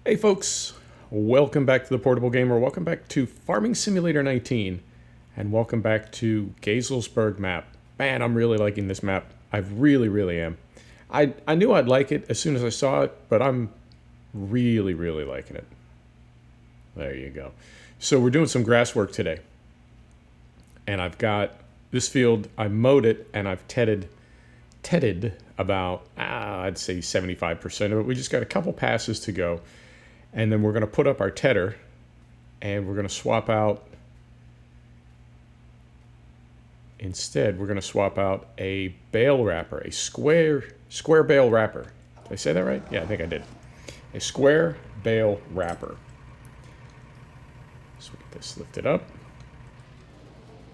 Hey folks, welcome back to the Portable Gamer, welcome back to Farming Simulator 19, and welcome back to Geiselsberg map. Man, I'm really liking this map. I really am. I knew I'd like it as soon as I saw it, but I'm really liking it. There you go. So we're doing some grass work today. And I've got this field, I mowed it, and I've tedded about, I'd say 75% of it. We just got a couple passes to go. And then we're going to put up our tedder, and we're going to swap out, instead, we're going to swap out a bale wrapper, a square bale wrapper. Did I say that right? Yeah, I think I did. A square bale wrapper. So we get this lifted up,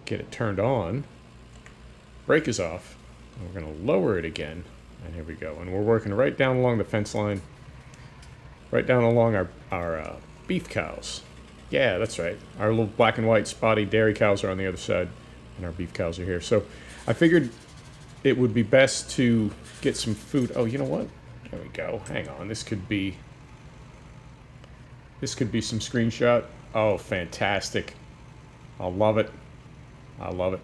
get it turned on, brake is off, and we're going to lower it again, and here we go. And we're working right down along the fence line. Right down along our beef cows. Yeah, that's right. Our little black and white spotty dairy cows are on the other side, and our beef cows are here. So I figured it would be best to get some food. Oh, you know what? There we go. Hang on. This could be some screenshot. Oh, fantastic. I love it. I love it.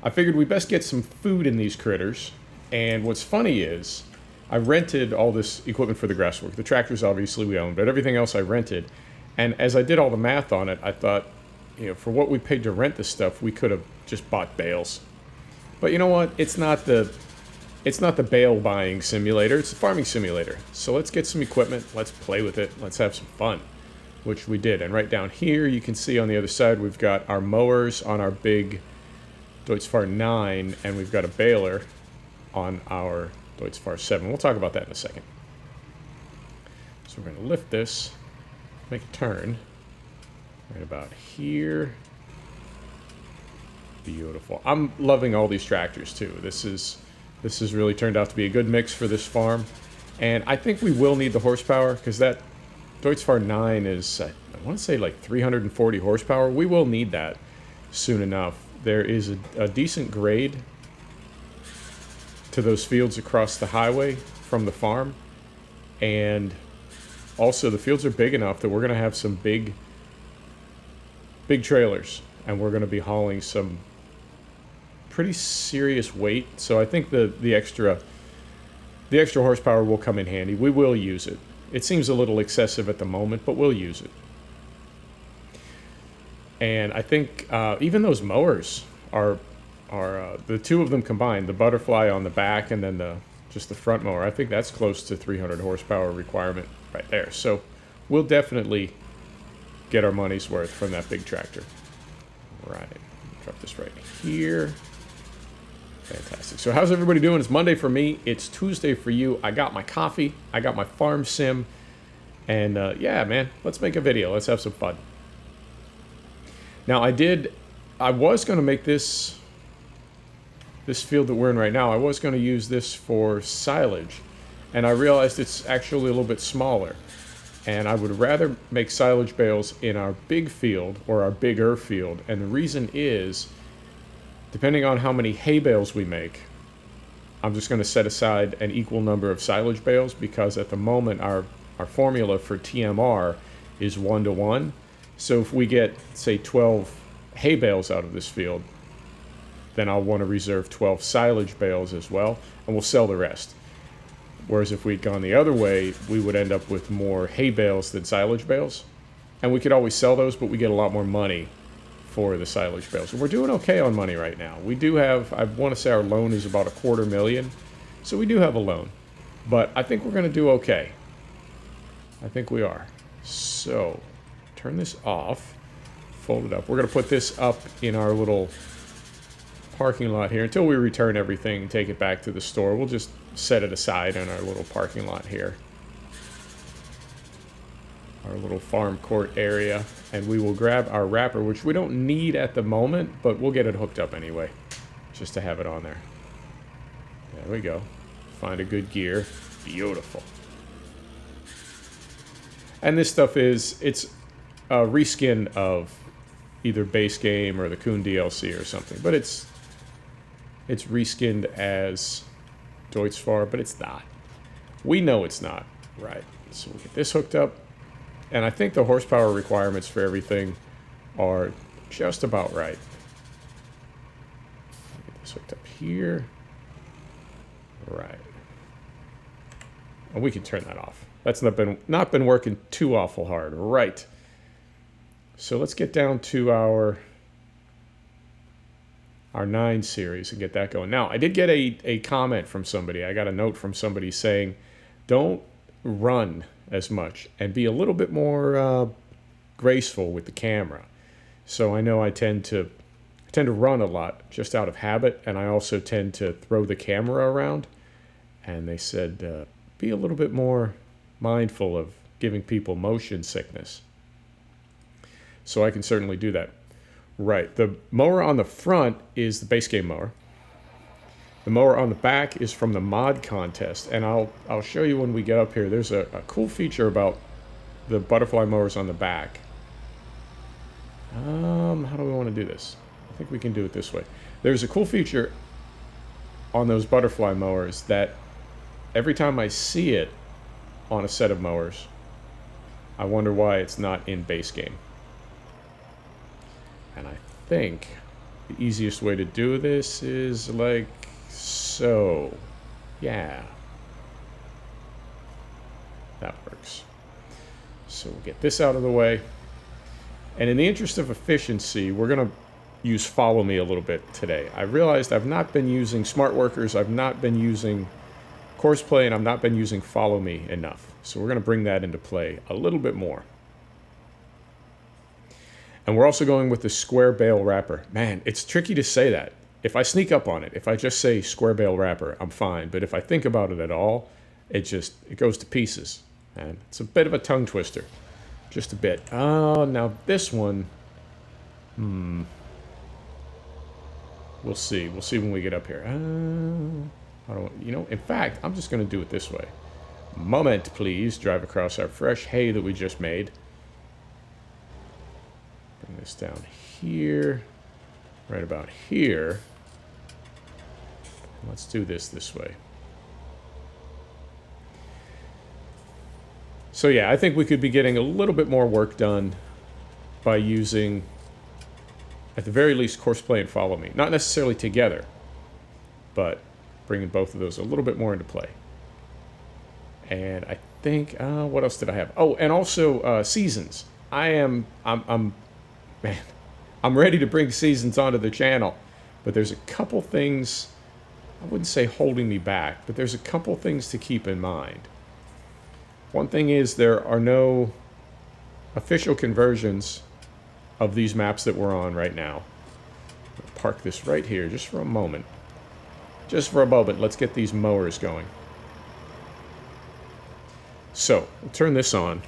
I figured we best get some food in these critters. And what's funny is, I rented all this equipment for the grass work. The tractors, obviously, we own, but everything else I rented. And as I did all the math on it, I thought, you know, for what we paid to rent this stuff, we could have just bought bales. But you know what? It's not the bale buying simulator. It's a farming simulator. So let's get some equipment. Let's play with it. Let's have some fun, which we did. And right down here, you can see on the other side, we've got our mowers on our big FS19, and we've got a baler on our Geiselsberg 7. We'll talk about that in a second. So we're going to lift this, make a turn, right about here. Beautiful. I'm loving all these tractors too. This has really turned out to be a good mix for this farm, and I think we will need the horsepower because that Geiselsberg 9 is, I want to say, like 340 horsepower. We will need that soon enough. There is a decent grade to those fields across the highway from the farm, and also the fields are big enough that we're going to have some big trailers, and we're going to be hauling some pretty serious weight. So I think the extra horsepower will come in handy. We will use it. It seems a little excessive at the moment, but we'll use it. And I think even those mowers are the two of them combined, the butterfly on the back and then just the front mower, I think that's close to 300 horsepower requirement right there. So we'll definitely get our money's worth from that big tractor. Right, drop this right here. Fantastic. So how's everybody doing? It's Monday for me. It's Tuesday for you. I got my coffee. I got my farm sim. And yeah, man, let's make a video. Let's have some fun. Now I was going to make this field that we're in right now, I was going to use this for silage, and I realized it's actually a little bit smaller, and I would rather make silage bales in our big field, or our bigger field, and the reason is, depending on how many hay bales we make, I'm just going to set aside an equal number of silage bales, because at the moment our formula for TMR is 1-to-1, so if we get, say, 12 hay bales out of this field, then I'll want to reserve 12 silage bales as well, and we'll sell the rest. Whereas if we'd gone the other way, we would end up with more hay bales than silage bales. And we could always sell those, but we get a lot more money for the silage bales. And we're doing okay on money right now. We do have, I want to say our loan is about $250,000, so we do have a loan. But I think we're going to do okay. I think we are. So, turn this off, fold it up. We're going to put this up in our little parking lot here until we return everything and take it back to the store. We'll just set it aside in our little parking lot here, our little farm court area, and we will grab our wrapper, which we don't need at the moment, but we'll get it hooked up anyway, just to have it on there. There we go. Find a good gear. Beautiful. And this stuff it's a reskin of either base game or the Coon DLC or something, but it's reskinned as Geiselsberg, but it's not. We know it's not, right? So we'll get this hooked up. And I think the horsepower requirements for everything are just about right. Get this hooked up here. Right. And we can turn that off. That's not been working too awful hard. Right. So let's get down to our 9 series and get that going. Now, I did get a comment from somebody. I got a note from somebody saying, don't run as much and be a little bit more graceful with the camera. So I know I tend to run a lot just out of habit, and I also tend to throw the camera around. And they said, be a little bit more mindful of giving people motion sickness. So I can certainly do that. Right, the mower on the front is the base game mower. The mower on the back is from the mod contest, and I'll show you when we get up here. There's a cool feature about the butterfly mowers on the back. How do we want to do this? I think we can do it this way. There's a cool feature on those butterfly mowers that every time I see it on a set of mowers, I wonder why it's not in base game. And I think the easiest way to do this is like so. Yeah. That works. So we'll get this out of the way. And in the interest of efficiency, we're going to use Follow Me a little bit today. I realized I've not been using Smart Workers, I've not been using Courseplay, and I've not been using Follow Me enough. So we're going to bring that into play a little bit more. And we're also going with the square bale wrapper. Man, it's tricky to say that. If I sneak up on it, if I just say square bale wrapper, I'm fine. But if I think about it at all, it goes to pieces. And it's a bit of a tongue twister. Just a bit. Oh, now this one, we'll see. We'll see when we get up here. In fact, I'm just going to do it this way. Moment, please. Drive across our fresh hay that we just made. Bring this down here, right about here. Let's do this way. So yeah, I think we could be getting a little bit more work done by using, at the very least, Courseplay and Follow Me. Not necessarily together, but bringing both of those a little bit more into play. And I think, what else did I have? Oh, and also seasons. Man, I'm ready to bring seasons onto the channel, but there's a couple things, I wouldn't say holding me back, but there's a couple things to keep in mind. One thing is there are no official conversions of these maps that we're on right now. I'll park this right here just for a moment. Just for a moment, let's get these mowers going. So, we'll turn this on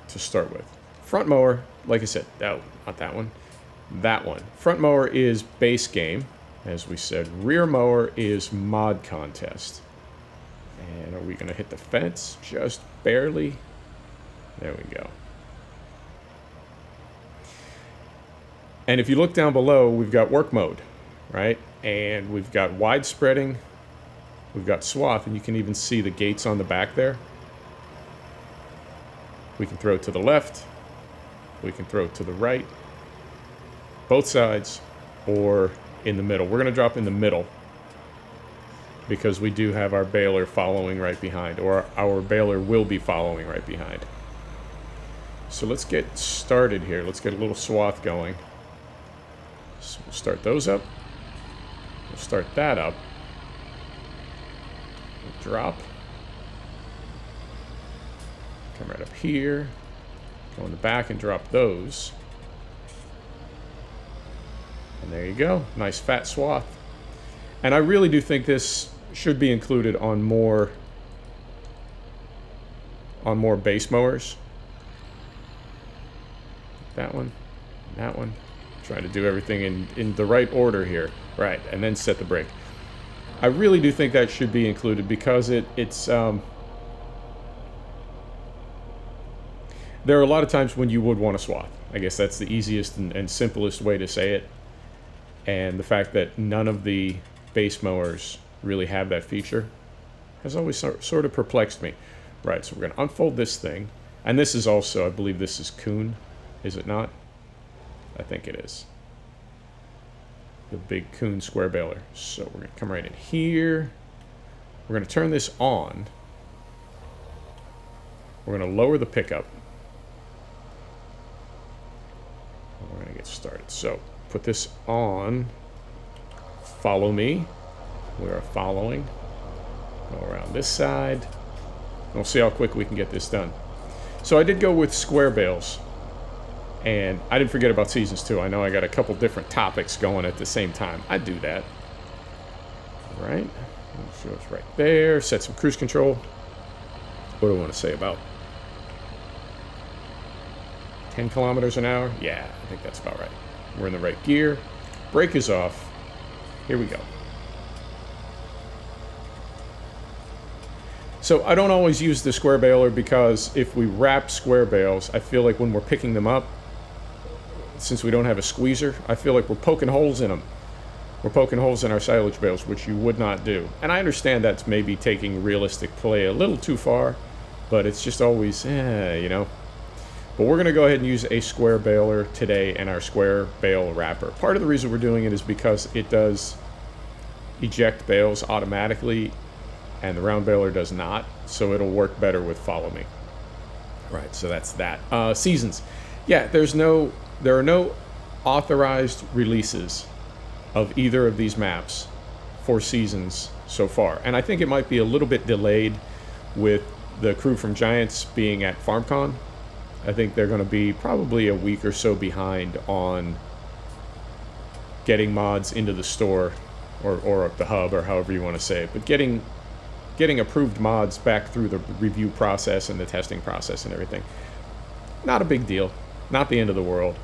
to start with. Front mower, like I said, oh, not that one. That one. Front mower is base game, as we said. Rear mower is mod contest. And are we going to hit the fence? Just barely. There we go. And if you look down below, we've got work mode, right? And we've got wide spreading. We've got swath, and you can even see the gates on the back there. We can throw it to the left. We can throw it to the right. Both sides, or in the middle. We're going to drop in the middle because we do have our baler following right behind, or our baler will be following right behind. So let's get started here. Let's get a little swath going. So we'll start those up. We'll start that up. We'll drop. Come right up here. Go in the back and drop those. And there you go. Nice fat swath. And I really do think this should be included on more base mowers. That one. That one. Trying to do everything in the right order here. Right, and then set the brake. I really do think that should be included because it's there are a lot of times when you would want a swath. I guess that's the easiest and simplest way to say it. And the fact that none of the base mowers really have that feature has always sort of perplexed me. Right, so we're going to unfold this thing. And this is also, I believe this is coon, is it not? I think it is. The big coon square baler. So we're going to come right in here. We're going to turn this on. We're going to lower the pickup. We're going to get started. So put this on. Follow me. We are following. Go around this side. We'll see how quick we can get this done. So I did go with square bales. And I didn't forget about seasons too. I know I got a couple different topics going at the same time. I do that. All right. Show us right there. Set some cruise control. What do I want to say about 10 kilometers an hour? Yeah, I think that's about right. We're in the right gear. Brake is off. Here we go. So I don't always use the square baler because if we wrap square bales, I feel like when we're picking them up, since we don't have a squeezer, I feel like we're poking holes in them. We're poking holes in our silage bales, which you would not do. And I understand that's maybe taking realistic play a little too far, but it's just always, you know. But we're going to go ahead and use a square baler today and our square bale wrapper. Part of the reason we're doing it is because it does eject bales automatically, and the round baler does not, so it'll work better with Follow Me. Right, so that's that. Seasons. Yeah, there are no authorized releases of either of these maps for seasons so far. And I think it might be a little bit delayed with the crew from Giants being at FarmCon. I think they're going to be probably a week or so behind on getting mods into the store or the hub, or however you want to say it. But getting approved mods back through the review process and the testing process and everything. Not a big deal. Not the end of the world.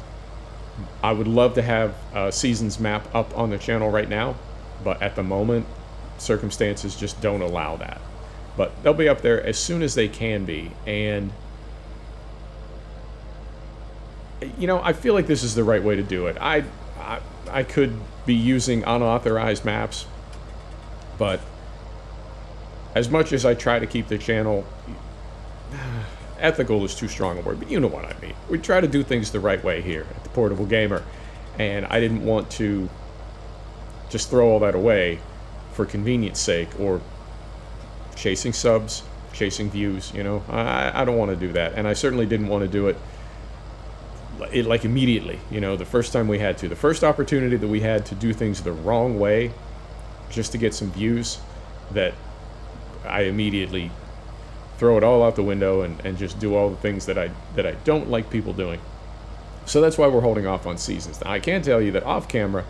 I would love to have a Seasons map up on the channel right now, but at the moment, circumstances just don't allow that. But they'll be up there as soon as they can be. And, you know, I feel like this is the right way to do it. I could be using unauthorized maps, but as much as I try to keep the channel, ethical is too strong a word, but you know what I mean. We try to do things the right way here at the Portable Gamer, and I didn't want to just throw all that away for convenience sake or chasing subs, chasing views, you know. I don't want to do that, and I certainly didn't want to do it like immediately, you know, the first time we had to. The first opportunity that we had to do things the wrong way just to get some views, that I immediately throw it all out the window and just do all the things that I don't like people doing. So that's why we're holding off on seasons. Now, I can tell you that off camera,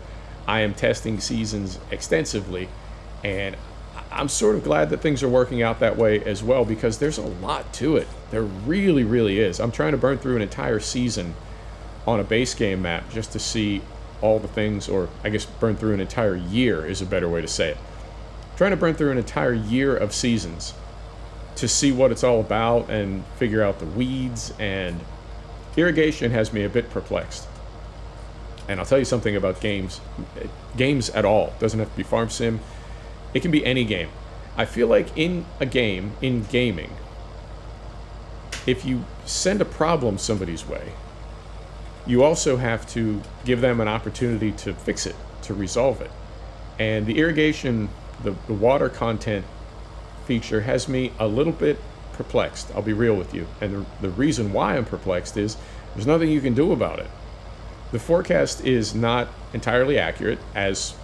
I am testing seasons extensively, and I'm sort of glad that things are working out that way as well, because there's a lot to it. There really, really is. I'm trying to burn through an entire season on a base game map just to see all the things, or I guess burn through an entire year is a better way to say it. Trying to burn through an entire year of seasons to see what it's all about and figure out the weeds, and irrigation has me a bit perplexed. And I'll tell you something about games at all. It doesn't have to be farm sim. It can be any game. I feel like in a game, in gaming, if you send a problem somebody's way, you also have to give them an opportunity to fix it, to resolve it. And the irrigation, the water content feature has me a little bit perplexed. I'll be real with you. And the reason why I'm perplexed is there's nothing you can do about it. The forecast is not entirely accurate, as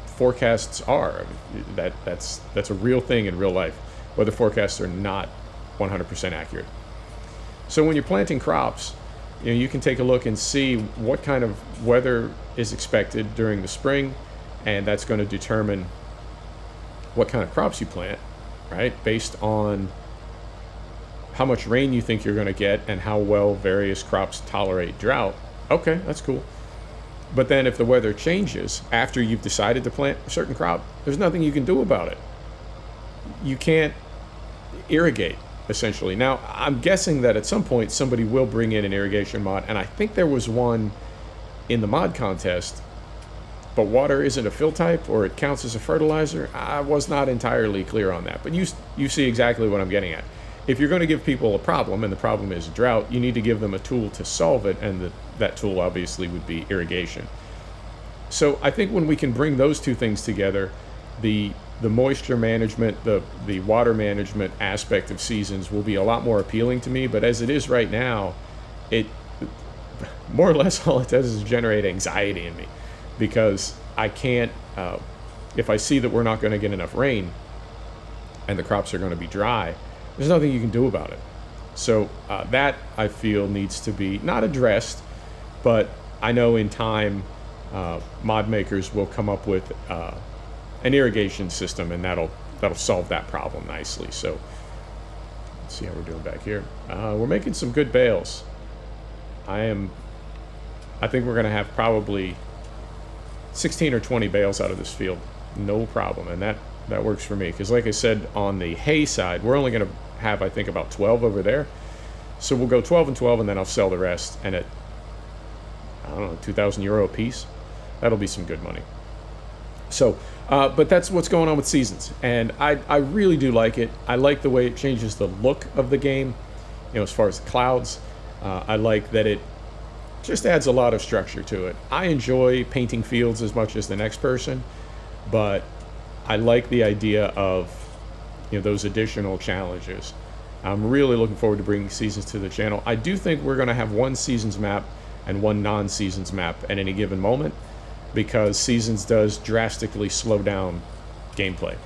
forecasts are. That's a real thing in real life. Weather forecasts are not 100% accurate. So when you're planting crops, you know, you can take a look and see what kind of weather is expected during the spring, and that's going to determine what kind of crops you plant, right? Based on how much rain you think you're going to get and how well various crops tolerate drought. Okay, that's cool. But then if the weather changes after you've decided to plant a certain crop, there's nothing you can do about it. You can't irrigate, essentially. Now, I'm guessing that at some point somebody will bring in an irrigation mod, and I think there was one in the mod contest, but water isn't a fill type, or it counts as a fertilizer. I was not entirely clear on that, but you see exactly what I'm getting at. if you're going to give people a problem, and the problem is drought, you need to give them a tool to solve it, and that tool obviously would be irrigation. So I think when we can bring those two things together, the moisture management, the water management aspect of seasons will be a lot more appealing to me. But as it is right now, it more or less all it does is generate anxiety in me, because I can't, if I see that we're not going to get enough rain and the crops are going to be dry, there's nothing you can do about it. So that I feel needs to be not addressed, but I know in time mod makers will come up with an irrigation system, and that'll solve that problem nicely. So let's see how we're doing back here. We're making some good bales. I think we're going to have probably 16 or 20 bales out of this field, no problem, and that works for me, because like I said, on the hay side, we're only going to have, I think, about 12 over there. So we'll go 12 and 12, and then I'll sell the rest, and at, I don't know, 2,000 euro a piece, that'll be some good money. So, but that's what's going on with seasons, and I really do like it. I like the way it changes the look of the game, as far as the clouds. I like that it just adds a lot of structure to it. I enjoy painting fields as much as the next person, but I like the idea of those additional challenges. I'm really looking forward to bringing seasons to the channel. I do think we're going to have one seasons map and one non-seasons map at any given moment, because seasons does drastically slow down gameplay.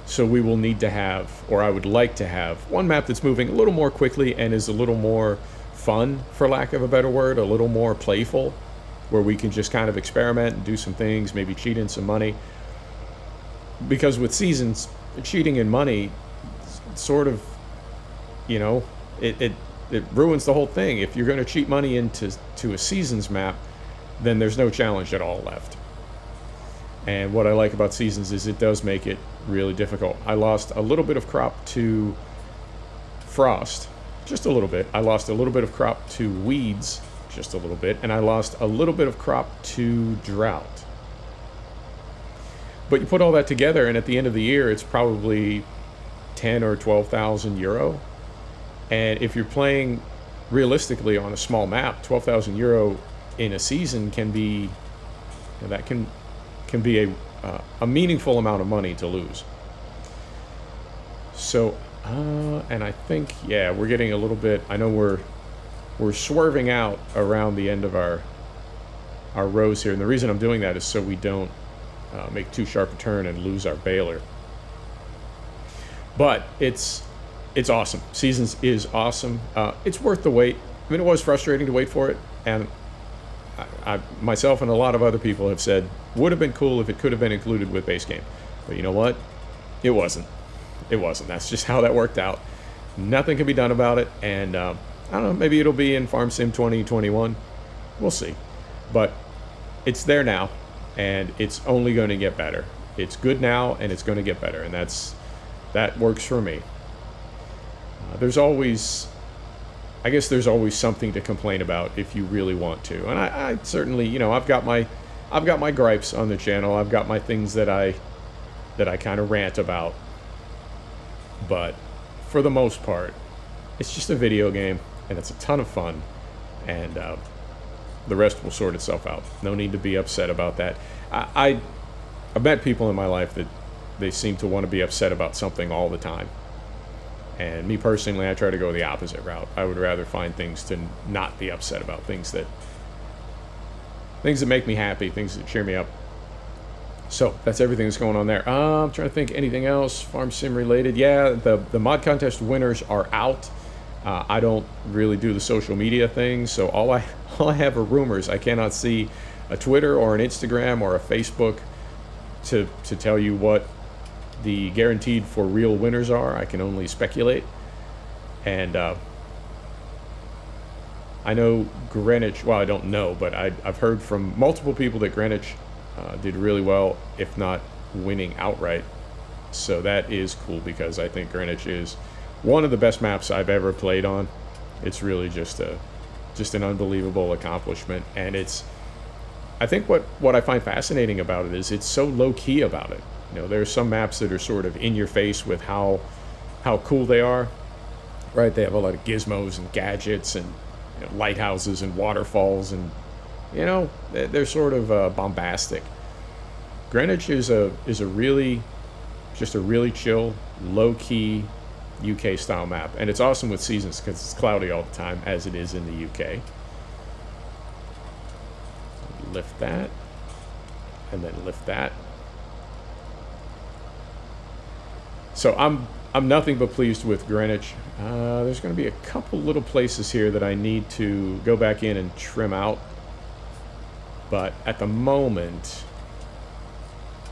So we will need to have, or I would like to have, one map that's moving a little more quickly and is a little more fun, for lack of a better word, a little more playful, where we can just kind of experiment and do some things, maybe cheat in some money. Because with seasons, cheating in money sort of, it ruins the whole thing. If you're going to cheat money into a seasons map, then there's no challenge at all left. And what I like about seasons is it does make it really difficult. I lost a little bit of crop to frost, just a little bit. I lost a little bit of crop to weeds, just a little bit. And I lost a little bit of crop to drought. But you put all that together, and at the end of the year, it's probably 10 or 12,000 euro. And if you're playing realistically on a small map, 12,000 euro in a season can be, that can be a meaningful amount of money to lose. So, and I think, yeah, we're getting a little bit, I know we're swerving out around the end of our rows here. And the reason I'm doing that is so we don't make too sharp a turn and lose our baler. But it's awesome. Seasons is awesome. It's worth the wait. I mean, it was frustrating to wait for it, and I myself and a lot of other people have said would have been cool if it could have been included with base game. But you know what? It wasn't. It wasn't. That's just how that worked out. Nothing can be done about it, and I don't know, maybe it'll be in Farm Sim 2021. We'll see. But it's there now, and it's only going to get better. It's good now, and it's going to get better, and that works for me. There's always something to complain about if you really want to, and I certainly, I've got my gripes on the channel. I've got my things that I kind of rant about, but for the most part, it's just a video game, and it's a ton of fun, and the rest will sort itself out. No need to be upset about that. I've met people in my life that they seem to want to be upset about something all the time. And me personally, I try to go the opposite route. I would rather find things to not be upset about, things that make me happy, things that cheer me up. So that's everything that's going on there. I'm trying to think anything else Farm Sim related. Yeah, the mod contest winners are out. I don't really do the social media things, so all I have are rumors. I cannot see a Twitter or an Instagram or a Facebook to tell you what the guaranteed for real winners are. I can only speculate. And I know Greenwich, well, I don't know, but I've heard from multiple people that Greenwich did really well, if not winning outright. So that is cool, because I think Greenwich is one of the best maps I've ever played on. It's really just an unbelievable accomplishment. And I think what I find fascinating about it is it's so low-key about it. There are some maps that are sort of in your face with how how cool they are, right? They have a lot of gizmos and gadgets and lighthouses and waterfalls, and they're sort of bombastic. Greenwich is a really just a really chill, low key UK style map, and it's awesome with seasons because it's cloudy all the time, as it is in the UK. Lift that, and then lift that. So I'm nothing but pleased with Greenwich. There's going to be a couple little places here that I need to go back in and trim out, but at the moment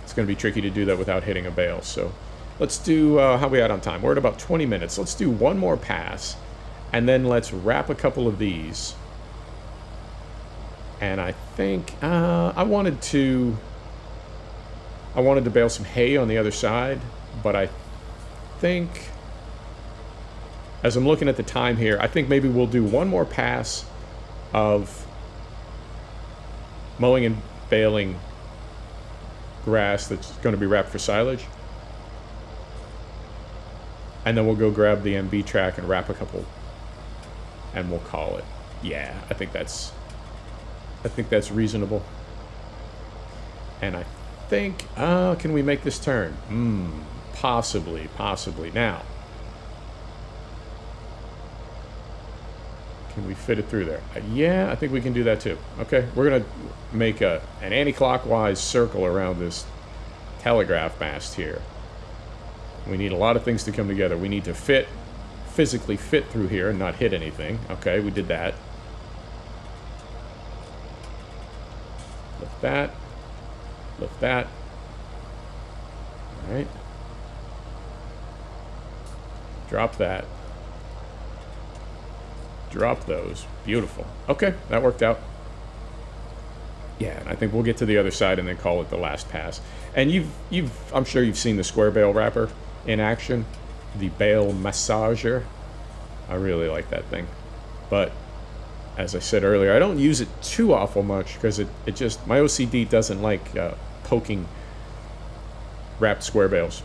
it's going to be tricky to do that without hitting a bale. So let's do, how we at on time? We're at about 20 minutes. Let's do one more pass, and then let's wrap a couple of these. And I think I wanted to bale some hay on the other side, but I think, as I'm looking at the time here, I think maybe we'll do one more pass of mowing and baling grass that's going to be wrapped for silage, and then we'll go grab the MB track and wrap a couple, and we'll call it. Yeah, I think that's reasonable. And I think, can we make this turn? Possibly. Now, can we fit it through there? Yeah, I think we can do that too. Okay, we're gonna make an anti-clockwise circle around this telegraph mast here. We need a lot of things to come together. We need to physically fit through here and not hit anything. Okay, we did that. Lift that. Lift that. All right. Drop that. Drop those. Beautiful. Okay, that worked out. Yeah, and I think we'll get to the other side and then call it the last pass. And I'm sure you've seen the square bale wrapper in action, the bale massager. I really like that thing. But as I said earlier, I don't use it too awful much because it just, my OCD doesn't like poking wrapped square bales.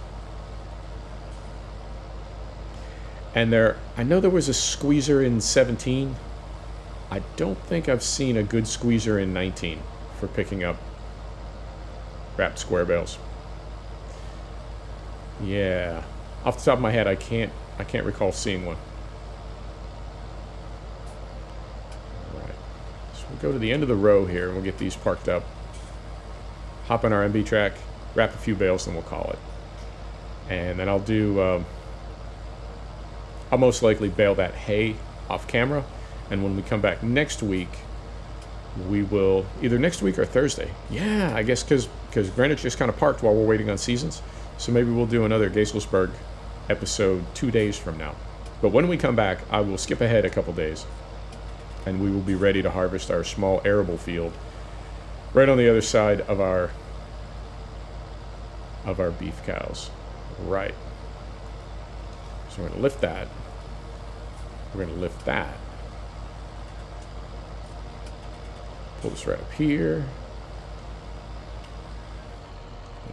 And I know there was a squeezer in 17. I don't think I've seen a good squeezer in 19 for picking up wrapped square bales. Yeah, off the top of my head, I can't recall seeing one. All right, so we'll go to the end of the row here, and we'll get these parked up. Hop on our MB track, wrap a few bales, and we'll call it. And then I'll do. I'll most likely bale that hay off camera, and when we come back next week, we will, either next week or Thursday. Yeah, I guess because Greenwich just kind of parked while we're waiting on seasons, so maybe we'll do another Geiselsberg episode 2 days from now. But when we come back, I will skip ahead a couple days, and we will be ready to harvest our small arable field right on the other side of our beef cows. Right. So we're going to lift that. We're going to lift that. Pull this right up here.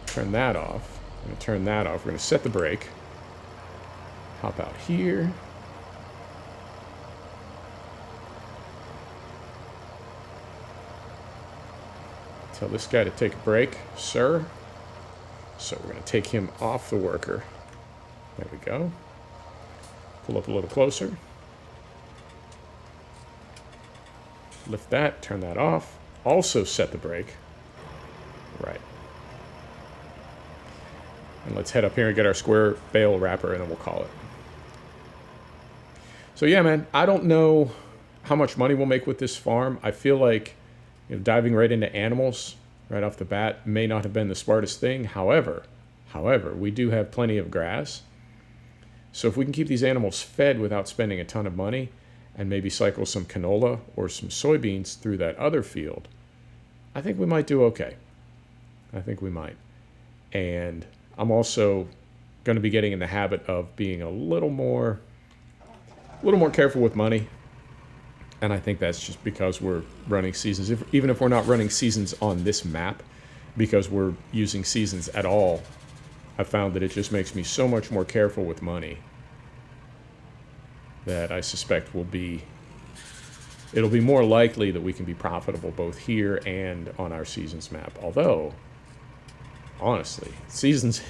Turn that off. I'm going to turn that off. We're going to set the brake. Hop out here. Tell this guy to take a break, sir. So we're going to take him off the worker. There we go. Pull up a little closer. Lift that, turn that off. Also set the brake. Right. And let's head up here and get our square bale wrapper, and then we'll call it. So yeah, man, I don't know how much money we'll make with this farm. I feel like diving right into animals right off the bat may not have been the smartest thing. However, we do have plenty of grass. So if we can keep these animals fed without spending a ton of money, and maybe cycle some canola or some soybeans through that other field, I think we might do okay. I think we might. And I'm also going to be getting in the habit of being a little more careful with money. And I think that's just because we're running seasons. Even if we're not running seasons on this map, because we're using seasons at all, I found that it just makes me so much more careful with money. that I suspect it'll be more likely that we can be profitable both here and on our Seasons map. Although, honestly, Seasons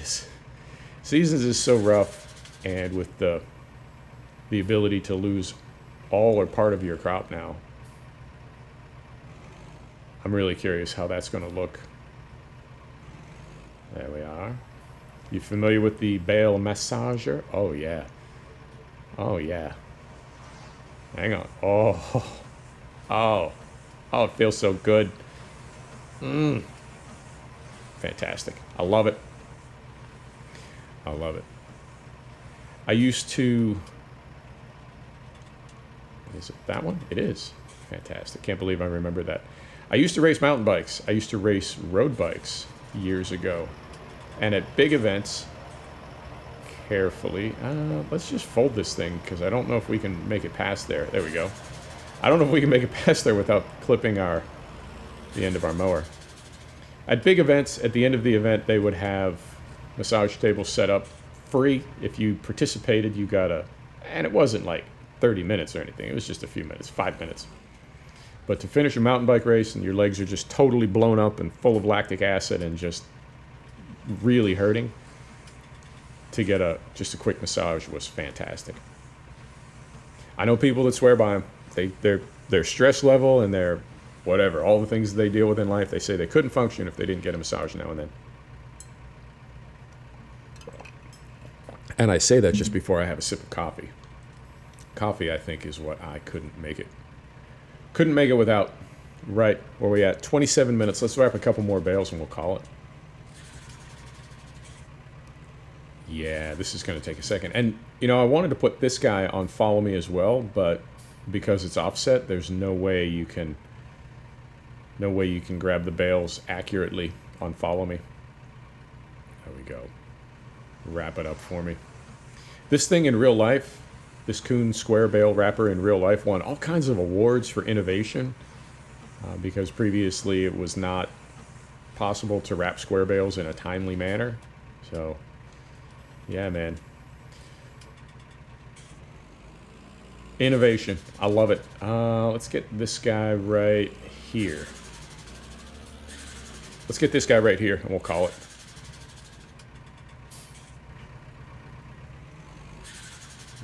is so rough, and with the ability to lose all or part of your crop now, I'm really curious how that's going to look. There we are. You familiar with the bale massager? Oh yeah. Oh yeah. Hang on. Oh. Oh. Oh, it feels so good. Fantastic. I love it. I love it. I used to... Is it that one? It is. Fantastic. Can't believe I remember that. I used to race mountain bikes. I used to race road bikes years ago. And at big events, carefully, let's just fold this thing because I don't know if we can make it past there. There we go. I don't know if we can make it past there without clipping the end of our mower. At big events, at the end of the event, they would have massage tables set up free. If you participated, you got and it wasn't like 30 minutes or anything. It was just a few minutes, 5 minutes. But to finish a mountain bike race and your legs are just totally blown up and full of lactic acid and just really hurting, to get just a quick massage was fantastic. I know people that swear by them. Their stress level and their whatever, all the things they deal with in life, they say they couldn't function if they didn't get a massage now and then. And I say that just before I have a sip of coffee. Coffee, I think, is what I couldn't make it. Couldn't make it without. Right, where we at? 27 minutes. Let's wrap a couple more bales and we'll call it. Yeah, this is going to take a second. And, you know, I wanted to put this guy on follow me as well, but because it's offset, there's no way you can grab the bales accurately on follow me. There we go. Wrap it up for me. This thing in real life, this Kuhn square bale wrapper in real life won all kinds of awards for innovation because previously it was not possible to wrap square bales in a timely manner. So, yeah, man. Innovation. I love it. Let's get this guy right here. Let's get this guy right here, and we'll call it.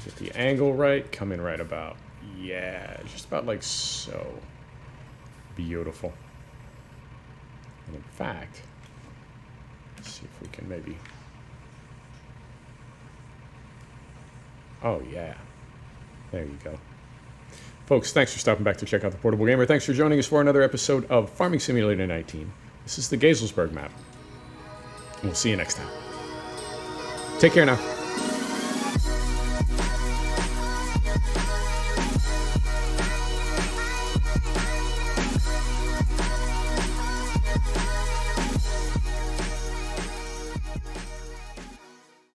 Get the angle right. Come in right about. Yeah, just about like so. Beautiful. And in fact, let's see if we can maybe... Oh, yeah. There you go. Folks, thanks for stopping back to check out the Portable Gamer. Thanks for joining us for another episode of Farming Simulator 19. This is the Geiselsberg map. And we'll see you next time. Take care now.